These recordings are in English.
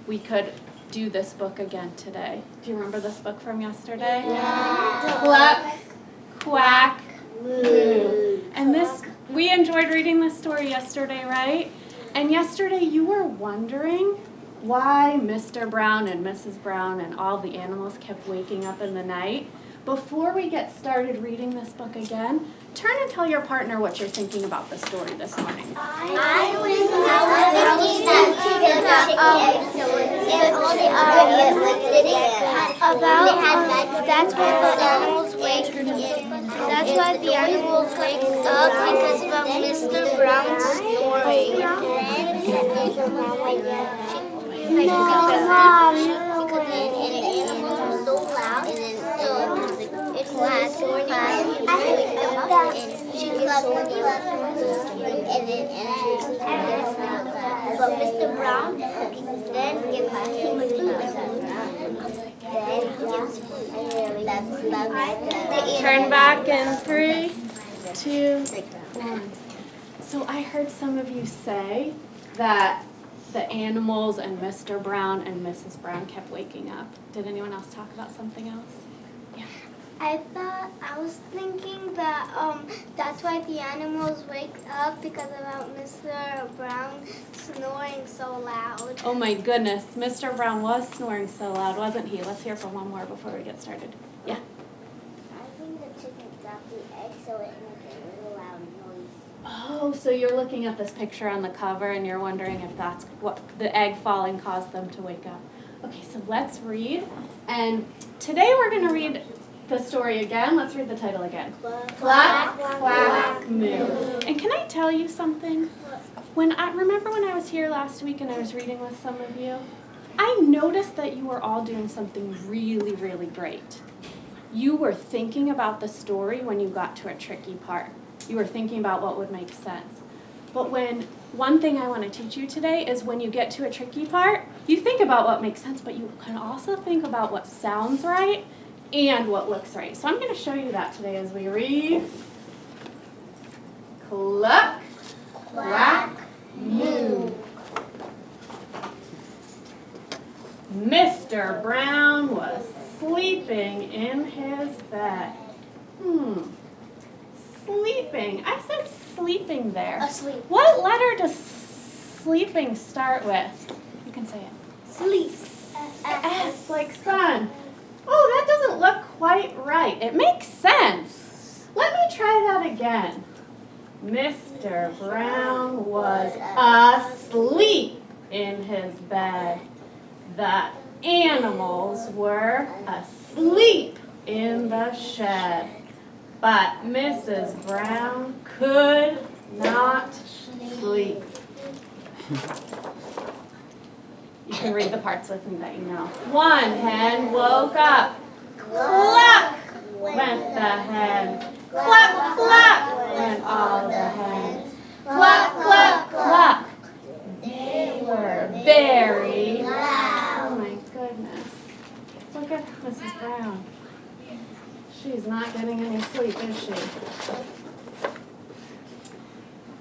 we could do this book again today. Do you remember this book from yesterday? Yeah. Cluck, Quack, Moo. And we enjoyed reading this story yesterday, right? And yesterday you were wondering why Mr. Brown and Mrs. Brown and all the animals kept waking up in the night. Before we get started reading this book again, turn and tell your partner what you're thinking about the story this morning. I was thinking that's why the animals wake up because of Mr. Brown's snoring. Because the animals were so loud, and then it was but Mr. Brown then gives Turn back in 3, 2, 1. So I heard some of you say that the animals and Mr. Brown and Mrs. Brown kept waking up. Did anyone else talk about something else? Yeah. I was thinking that that's why the animals wake up because about Mr. Brown snoring so loud. Oh my goodness, Mr. Brown was snoring so loud, wasn't he? Let's hear from one more before we get started. Yeah. I think the chicken dropped the egg so it makes a really loud noise. Oh, so you're looking at this picture on the cover and you're wondering if that's what the egg falling caused them to wake up. Okay, so let's read. And today we're going to read the story again. Let's read the title again. Cluck, Quack, Moo. And can I tell you something? Remember when I was here last week and I was reading with some of you? I noticed that you were all doing something really, really great. You were thinking about the story when you got to a tricky part. You were thinking about what would make sense. But one thing I want to teach you today is when you get to a tricky part, you think about what makes sense, but you can also think about what sounds right and what looks right. So I'm going to show you that today as we read. Cluck, Quack, Moo. Mr. Brown was sleeping in his bed. Sleeping. I said sleeping there. Asleep. What letter does sleeping start with? You can say it. Sleep. S like sun. Oh, that doesn't look quite right. It makes sense. Let me try that again. Mr. Brown was asleep in his bed. The animals were asleep in the shed. But Mrs. Brown could not sleep. You can read the parts with me that you know. One hen woke up. Cluck went the hen. Cluck, cluck went all the hens. Cluck, cluck, cluck. They were very loud. Oh my goodness. Look at Mrs. Brown. She's not getting any sleep, is she?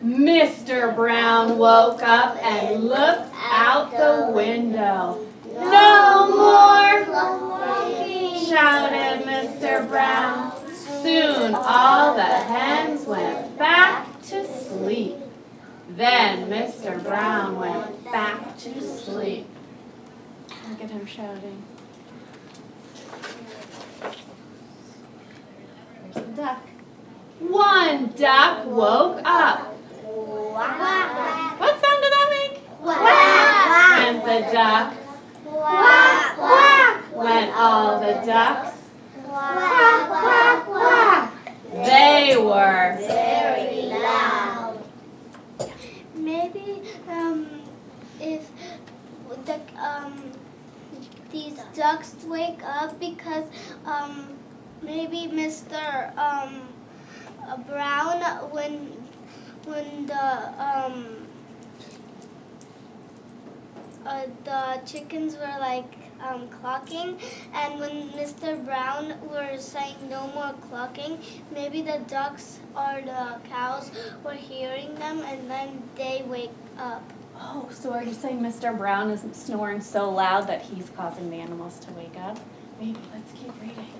Mr. Brown woke up and looked out the window. No more clucking, shouted Mr. Brown. Soon all the hens went back to sleep. Then Mr. Brown went back to sleep. Look at him shouting. There's the duck. One duck woke up. Quack. What sound did that make? Quack. Went the duck. Quack. Quack went all the ducks. Quack, quack, quack. They were Very loud. Maybe if these ducks wake up because maybe Mr. Brown when the chickens were like clucking, and when Mr. Brown were saying no more clucking, maybe the ducks or the cows were hearing them and then they wake up. Oh, so are you saying Mr. Brown is snoring so loud that he's causing the animals to wake up? Maybe. Let's keep reading.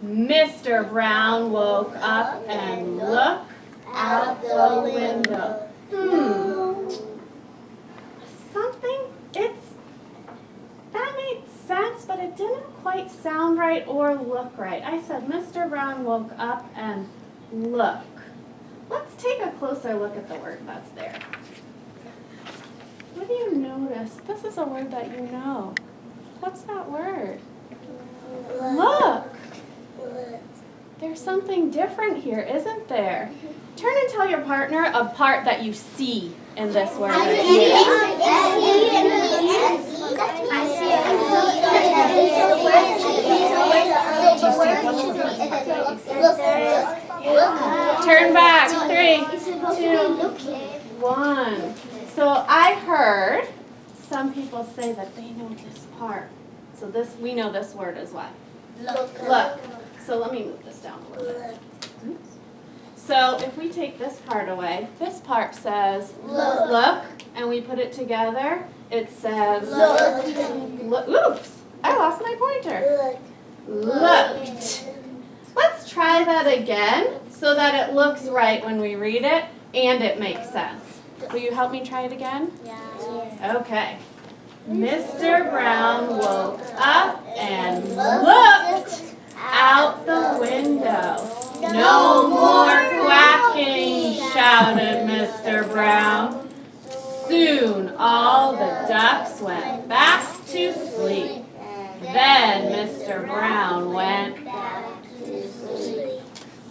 Mr. Brown woke up and looked out the window. That made sense, but it didn't quite sound right or look right. I said Mr. Brown woke up and look. Let's take a closer look at the word that's there. What do you notice? This is a word that you know. What's that word? Look. There's something different here, isn't there? Turn and tell your partner a part that you see in this word. Turn back. 3, 2, 1. So I heard some people say that they know this part. So we know this word is what? Look. So let me move this down a little bit. Oops. So if we take this part away, this part says look, and we put it together, it says look. Oops, I lost my pointer. Looked. Let's try that again so that it looks right when we read it and it makes sense. Will you help me try it again? Yeah. Okay. Mr. Brown woke up and looked out the window. No more quacking, shouted Mr. Brown. Soon all the ducks went back to sleep. Then Mr. Brown went back to sleep.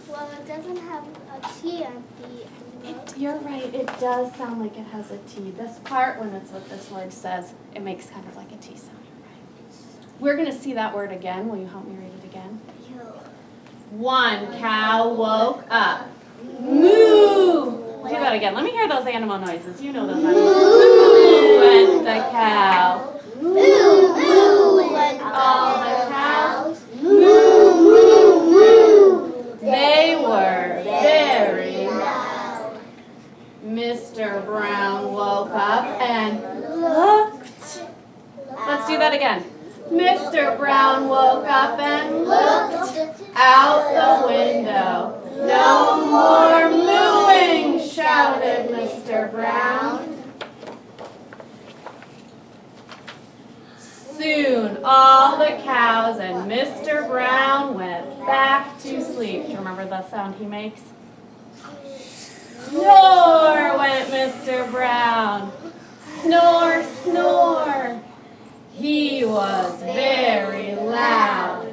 Well, it doesn't have a T at the end. You're right, it does sound like it has a T. This part, when it's what this word says, it makes kind of like a T sound. We're going to see that word again. Will you help me read it again? One cow woke up. Moo! Do that again. Let me hear those animal noises. You know those animals. Moo went the cow. Moo, moo, went all the cows. Moo, moo, moo. They were very loud. Mr. Brown woke up and looked. Let's do that again. Mr. Brown woke up and looked out the window. No more mooing, shouted Mr. Brown. Soon all the cows and Mr. Brown went back to sleep. Do you remember the sound he makes? Snore went Mr. Brown. Snore, snore. He was very loud.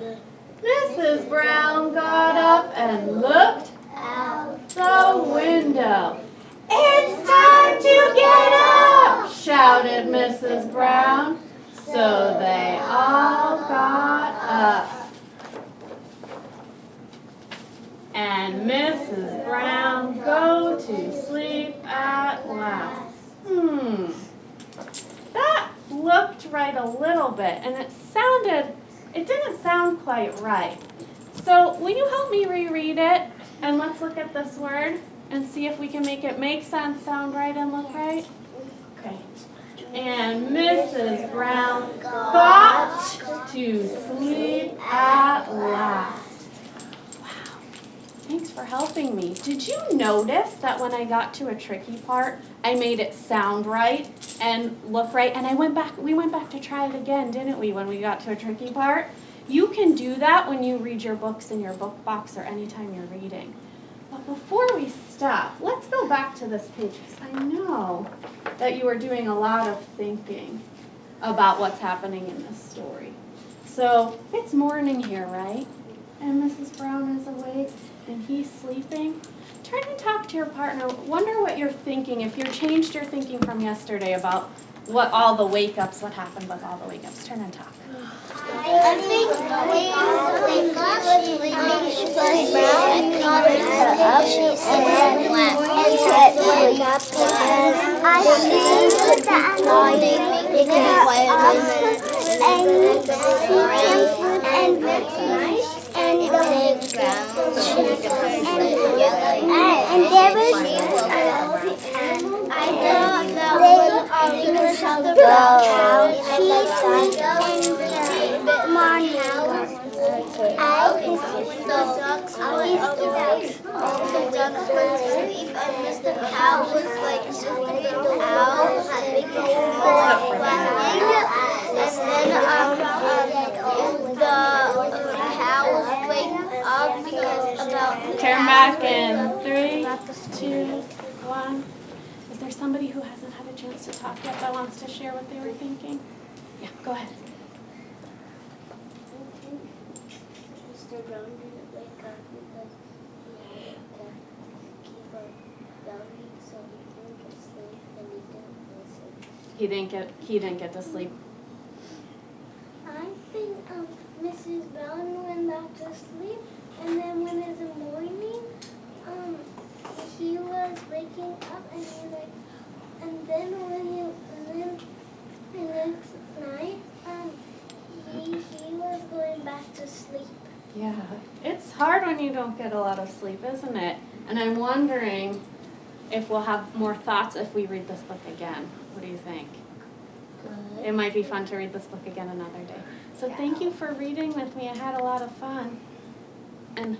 Mrs. Brown got up and looked out the window. It's time to get up, shouted Mrs. Brown. So they all got up. And Mrs. Brown go to sleep at last. That looked right a little bit, and it didn't sound quite right. So will you help me reread it? And let's look at this word and see if we can make it make sense, sound right, and look right. Okay. And Mrs. Brown got to sleep at last. Wow. Thanks for helping me. Did you notice that when I got to a tricky part, I made it sound right and look right? And we went back to try it again, didn't we, when we got to a tricky part? You can do that when you read your books in your book box or anytime you're reading. But before we stop, let's go back to this page, because I know that you are doing a lot of thinking about what's happening in this story. So it's morning here, right? And Mrs. Brown is awake and he's sleeping. Try to talk to your partner. Wonder what you're thinking, if you changed your thinking from yesterday about what all the wake-ups, what happened with all the wake-ups. Turn and talk. I think when wake up, she said Brown got her up and said wake up because I think that I'm making her up and there was thought that was about how he sleeps in the morning. All the ducks went to sleep, and Mr. Cow was like sleeping out, going quacking, and then the cows wake up because about the Turn back in 3, 2, 1. Is there somebody who hasn't had a chance to talk yet that wants to share what they were thinking? Yeah, go ahead. Mr. Brown didn't wake up because he had to keep a belly, so he didn't get sleep, and he didn't listen. He didn't get to sleep. I think Mrs. Brown went back to sleep, and then when in the morning, he was waking up, and he like, and then the next night, he was going back to sleep. Yeah, it's hard when you don't get a lot of sleep, isn't it? And I'm wondering if we'll have more thoughts if we read this book again. What do you think? Good. It might be fun to read this book again another day. So thank you for reading with me. I had a lot of fun. And